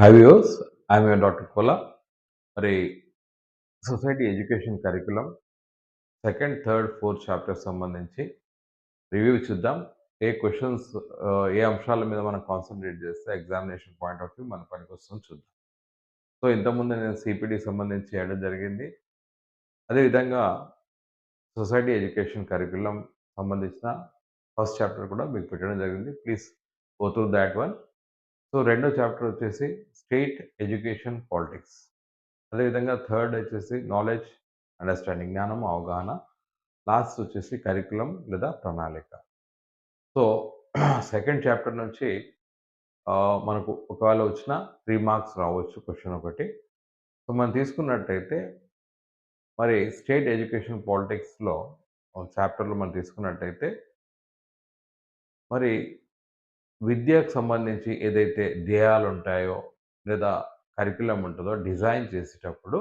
Hi viewers, I am your Dr. Kola. మరి society education curriculum second, third, fourth chapter సంబంధించి review చూద్దాం. ఏ questions ఏ అంశాల మీద మనం కాన్సంట్రేట్ చేస్తే ఎగ్జామినేషన్ పాయింట్ ఆఫ్ వ్యూ మన పనికొస్తుందో చూద్దాం. సో ఇంతకుముందు నేను సిపిడి సంబంధించి చేయడం జరిగింది. అదేవిధంగా సొసైటీ ఎడ్యుకేషన్ కరికులం సంబంధించిన ఫస్ట్ చాప్టర్ కూడా మీకు పెట్టడం జరిగింది. Please go through that one. So రెండో చాప్టర్ వచ్చేసి స్టేట్ ఎడ్యుకేషన్ పాలిటిక్స్. అదేవిధంగా థర్డ్ వచ్చేసి నాలెడ్జ్, అండర్స్టాండింగ్, జ్ఞానం, అవగాహన. లాస్ట్ వచ్చేసి కరికులం లేదా ప్రణాళిక. సో సెకండ్ చాప్టర్ నుంచి మనకు ఒకవేళ వచ్చిన 3 మార్క్స్ రావచ్చు క్వశ్చన్ ఒకటి. సో మనం తీసుకున్నట్టయితే మరి స్టేట్ ఎడ్యుకేషన్ పాలిటిక్స్‌లో చాప్టర్‌లో మనం తీసుకున్నట్టయితే మరి విద్యకు సంబంధించి ఏదైతే ధ్యేయాలు ఉంటాయో లేదా కరికులం ఉంటుందో డిజైన్ చేసేటప్పుడు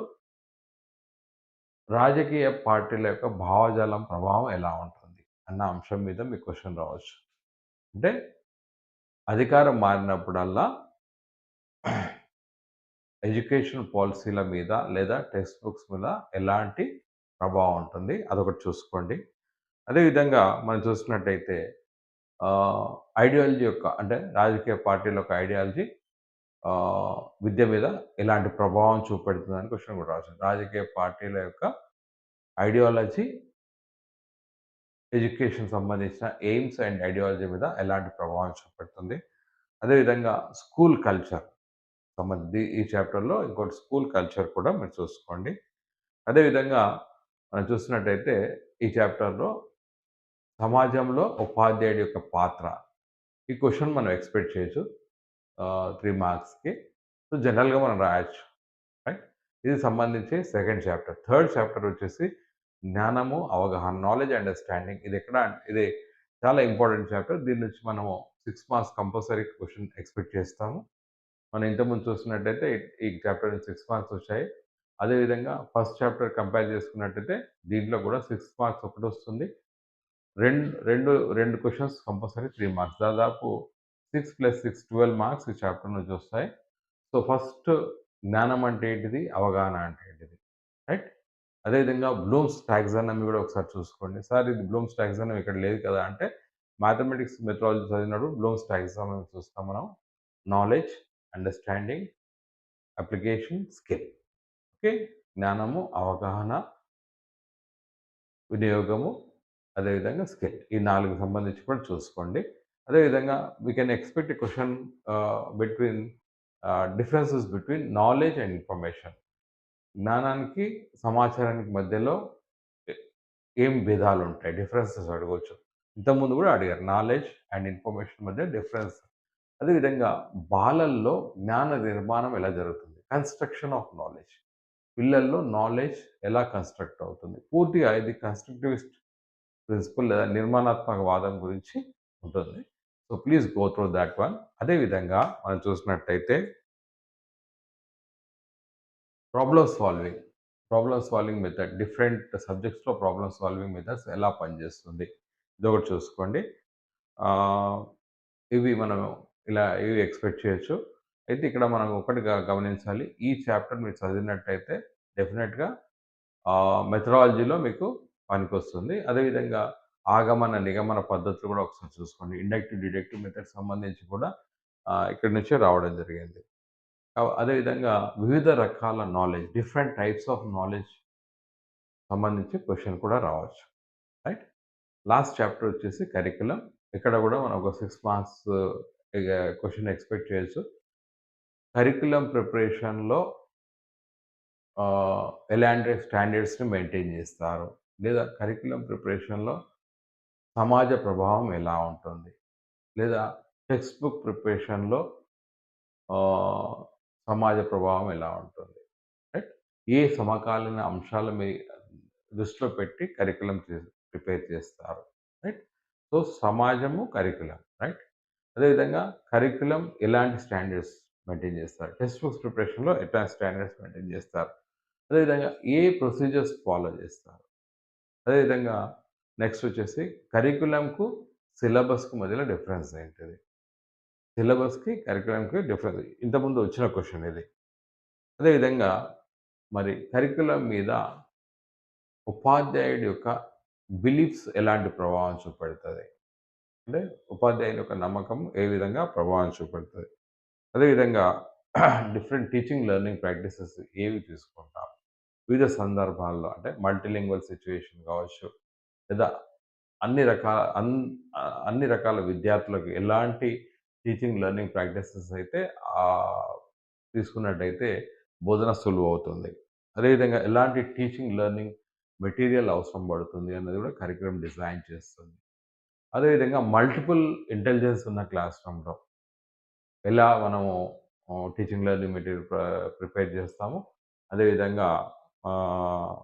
రాజకీయ పార్టీల యొక్క భావజాలం ప్రభావం ఎలా ఉంటుంది అన్న అంశం మీద మీకు క్వశ్చన్ రావచ్చు. అంటే అధికారం మారినప్పుడల్లా ఎడ్యుకేషన్ పాలసీల మీద లేదా టెక్స్ట్ బుక్స్ మీద ఎలాంటి ప్రభావం ఉంటుంది అదొకటి చూసుకోండి. అదేవిధంగా మనం చూసినట్టయితే ఐడియాలజీ యొక్క అంటే రాజకీయ పార్టీల యొక్క ఐడియాలజీ విద్య మీద ఎలాంటి ప్రభావం చూపెడుతుందని క్వశ్చన్ కూడా రావచ్చు. రాజకీయ పార్టీల యొక్క ఐడియాలజీ ఎడ్యుకేషన్ సంబంధించిన ఎయిమ్స్ అండ్ ఐడియాలజీ మీద ఎలాంటి ప్రభావం చూపెడుతుంది. అదేవిధంగా స్కూల్ కల్చర్ ఈ చాప్టర్లో ఇంకోటి స్కూల్ కల్చర్ కూడా మీరు చూసుకోండి. అదేవిధంగా మనం చూసినట్టయితే ఈ చాప్టర్లో సమాజంలో ఉపాధ్యాయుడి యొక్క పాత్ర. ఈ క్వశ్చన్ మనం ఎక్స్పెక్ట్ చేయొచ్చు 3 మార్క్స్‌కి. సో జనరల్‌గా మనం రాయొచ్చు. రైట్. ఇది సంబంధించి సెకండ్ చాప్టర్. థర్డ్ చాప్టర్ వచ్చేసి జ్ఞానము, అవగాహన, నాలెడ్జ్, అండర్స్టాండింగ్. ఇది చాలా ఇంపార్టెంట్ చాప్టర్. దీని నుంచి మనము 6 మార్క్స్ కంపల్సరీ క్వశ్చన్ ఎక్స్పెక్ట్ చేస్తాము. మనం ఇంతకుముందు చూసినట్టయితే ఈ చాప్టర్ నుంచి 6 మార్క్స్ వచ్చాయి. అదేవిధంగా ఫస్ట్ చాప్టర్ కంపేర్ చేసుకున్నట్టయితే దీంట్లో కూడా 6 మార్క్స్ ఒకటొస్తుంది. 2 questions compulsory 3 marks. దాదాపు 6 + 6 12 మార్క్స్ ఈ చాప్టర్ నుంచి వస్తాయి. సో ఫస్ట్ జ్ఞానం అంటే ఏంటిది? అవగాహన అంటే ఏంటిది? రైట్. అదేవిధంగా బ్లూమ్స్ టాక్సానమీ కూడా ఒకసారి చూసుకోండి. సార్ ఇది బ్లూమ్స్ టాక్సానమీ ఇక్కడ లేదు కదా! అంటే మ్యాథమెటిక్స్ మెథడాలజీ చదివినప్పుడు బ్లూమ్స్ టాక్సానమీ చూస్తాం మనం. Knowledge, understanding, application, skill. Okay. జ్ఞానము, అవగాహన, వినియోగము, అదేవిధంగా స్కిల్. ఈ 4 సంబంధించి కూడా చూసుకోండి. అదేవిధంగా we can expect a question between differences between knowledge and information. జ్ఞానానికి, సమాచారానికి మధ్యలో ఎ ఏం భేదాలుంటాయి? డిఫరెన్సెస్ అడగొచ్చు. ఇంతకుముందు కూడా అడిగారు. నాలెడ్జ్ అండ్ ఇన్ఫర్మేషన్ మధ్య డిఫరెన్స్. అదేవిధంగా బాలల్లో జ్ఞాన నిర్మాణం ఎలా జరుగుతుంది? Construction of knowledge. పిల్లల్లో నాలెడ్జ్ ఎలా కన్‌స్ట్రక్ట్ అవుతుంది? పూర్తిగా ఇది కన్‌స్ట్రక్టివిస్ట్ ప్రిన్సిపల్ లేదా నిర్మాణాత్మక వాదం గురించి ఉంటుంది. So, please go through thought one. అదేవిధంగా మనం చూసినట్టయితే problem solving. Problem solving method different సబ్జెక్ట్స్‌లో ప్రాబ్లమ్ సాల్వింగ్ మెథడ్స్ ఎలా పనిచేస్తుంది? ఇదొకటి చూసుకోండి. ఆహ్, ఇవి మనం ఇవి ఎక్స్‌పెక్ట్ చేయొచ్చు. అయితే ఇక్కడ మనం ఒకటి గమనించాలి. ఈ చాప్టర్ మీరు చదివినట్టయితే డెఫినిట్‌గా మెథడాలజీలో మీకు పనికొస్తుంది. అదేవిధంగా ఆగమన, నిగమన పద్ధతులు కూడా ఒకసారి చూసుకోండి. ఇండక్టివ్, డిడక్టివ్ మెథడ్స్ సంబంధించి కూడా ఇక్కడి నుంచే రావడం జరిగింది. అదేవిధంగా వివిధ రకాల knowledge, different types of knowledge సంబంధించి క్వెషన్ కూడా రావచ్చు. రైట్. లాస్ట్ చాప్టర్ వచ్చేసి కరిక్యులం. ఇక్కడ కూడా మనం ఒక 6 మార్క్స్ ఇగ క్వెషన్ ఎక్స్‌పెక్ట్ చేయొచ్చు. కరిక్యులం ప్రిపరేషన్‌లో ఎలాంటి స్టాండర్డ్స్‌ని మెయింటైన్ చేస్తారు? లేదా కరిక్యులం ప్రిపరేషన్‌లో సమాజ ప్రభావం ఎలా ఉంటుంది? లేదా టెక్స్ట్ బుక్ ప్రిపరేషన్‌లో ఆహ్, సమాజ ప్రభావం ఎలా ఉంటుంది? రైట్. ఏ సమకాలీన అంశాల దృష్టిలో పెట్టి కరిక్యులం ప్రిపేర్ చేస్తారు? రైట్. సో, సమాజము, కరిక్యులం. రైట్. అదేవిధంగా కరిక్యులం ఎలాంటి స్టాండర్డ్స్ మెయింటైన్ చేస్తారు? టెక్స్ట్ బుక్స్ ప్రిపరేషన్‌లో ఎట్లాంటి స్టాండర్డ్స్ మెయింటైన్ చేస్తారు? అదేవిధంగా ఏ ప్రొసీజర్స్ ఫాలో చేస్తారు? అదేవిధంగా నెక్స్ట్ వచ్చేసి కరిక్యులంకు, సిలబస్‌కు మధ్యలో డిఫరెన్స్ ఏంటిది? సిలబస్‌కి, కరిక్యులంకి డిఫరెన్స్. ఇంతకుముందు వచ్చిన క్వెషన్ ఇది. అదేవిధంగా మరి కరిక్యులం మీద ఉపాధ్యాయుడి యొక్క బిలీఫ్స్ ఎలాంటి ప్రభావం చూపెడతది? అంటే ఉపాధ్యాయుని యొక్క నమ్మకం ఏ విధంగా ప్రభావం చూపెడతది? అదేవిధంగా డిఫరెంట్ టీచింగ్ లెర్నింగ్ ప్రాక్టీసెస్ ఏవి తీసుకుంటాం? వివిధ సందర్భాల్లో అంటే మల్టీలింగ్వల్ సిట్యుయేషన్ కావచ్చు, లేదా అన్ని రకాల విద్యార్థులకు ఎలాంటి టీచింగ్ లెర్నింగ్ ప్రాక్టీసెస్ అయితే తీసుకున్నట్టయితే బోధన సులువవుతుంది. అదేవిధంగా ఎలాంటి టీచింగ్ లెర్నింగ్ మెటీరియల్ అవసరం పడుతుంది అన్నది కూడా కరిక్యులం డిజైన్ చేస్తుంది. అదేవిధంగా మల్టిపుల్ ఇంటెలిజెన్స్ ఉన్న క్లాస్ రూమ్‌లో ఎలా మనము టీచింగ్ లెర్నింగ్ మెటీరియల్ ప్రిపేర్ చేస్తామో, అదేవిధంగా ఆహ్,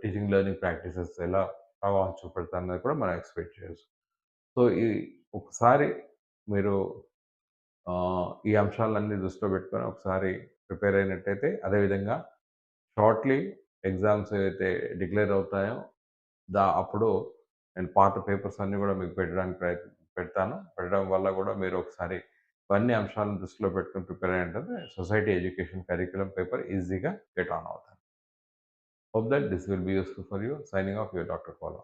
టీచింగ్ లెర్నింగ్ ప్రాక్టీసెస్ ఎలా ప్రభావం చూపెడతాయన్నది కూడా మనం ఎక్స్‌పెక్ట్ చేయొచ్చు. సో, ఒకసారి మీరు ఈ అంశాలన్నీ దృష్టిలో పెట్టుకొని ఒకసారి ప్రిపేర్ అయినట్టయితే, అదేవిధంగా షార్ట్‌లీ ఎగ్జామ్స్ ఏవైతే డిక్లేర్ అవుతాయో, అప్పుడు నేను పాత పేపర్స్ అన్నీ గూడా మీకు పెట్టడానికి పెడతాను. పెట్టడం వల్ల గూడా మీరు ఒకసారి ఇవన్నీ అంశాలను దృష్టిలో పెట్టుకొని ప్రిపేర్ అయ్యుంటే సొసైటీ ఎడ్యుకేషన్ కరిక్యులమ్ పేపర్ ఈజీగా గెట్ ఆన్ అవుతారు. Hope that this will be useful for you. Signing off your doctor Paul.